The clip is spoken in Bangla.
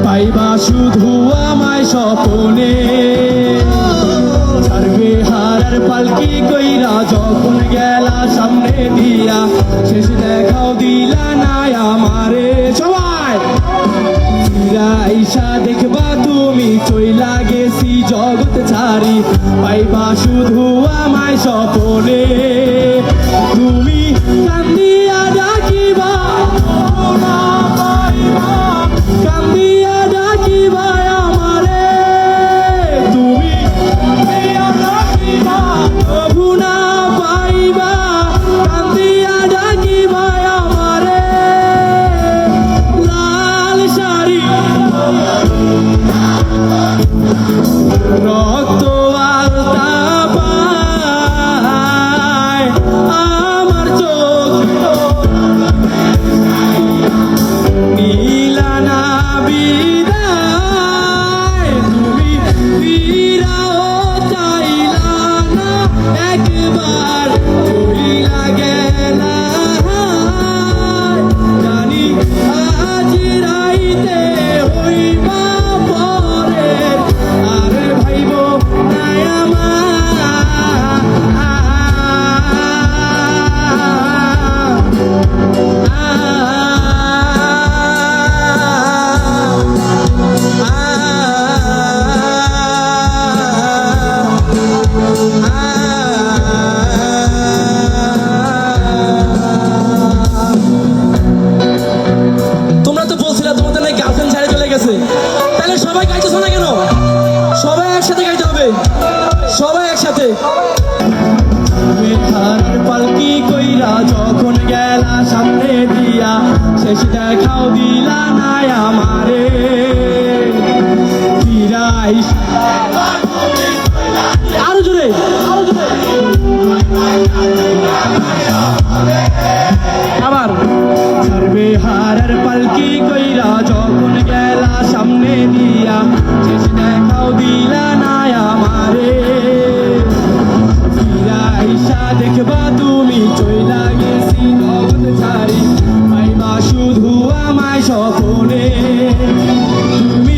পাইবা শুধু আমায় স্বপনে ছাড়বে হারার পালকি কইরা যখন গেলা সামনে দিয়া শেষ দেখাও দিলা না আমারে সবাই আইসা দেখবা তুমি চইলা গেছি জগৎ ছাড়ি পাইবা শুধু আমায় স্বপনে তুমি কান্দিয়া ডাকিবা না পাইবা কান্দিয়া ডাকিবা আমারে তুমি কান্দিয়া ডাকিবা তবু না পাইবা কান্দিয়া ডাকিবা আমারে লাল শাড়ি রক্ত আলতা পায় আমার চোখ নীলা না বিদায় তুমি ফিরাও চাইলা না একবার চইলা গেলা জানি আজ রাইতে হইবা পরে আর ভাইব না তোমরা তো বলছিলে তোমাদের নাকি গার্লফ্রেন্ড ছেড়ে চলে গেছে, তাহলে সবাই গাইতেছো না কেন? সবাই একসাথে গাইতে হবে, সবাই একসাথে। পালকি কইরা যখন গেলা সামনে দিয়া শেষ দেখাও দিলা না আমারে ফিরাই আরো জোরে আবার ছাড়বে হারার পালকি কইরা যখন গেলা সামনে দিয়া শেষ দেখাও দিলা না আমারে আইসা দেখবা তুমি চইলা গেছি জগৎ ছাড়ি পাইবা শুধু আমায় স্বপনে তুমি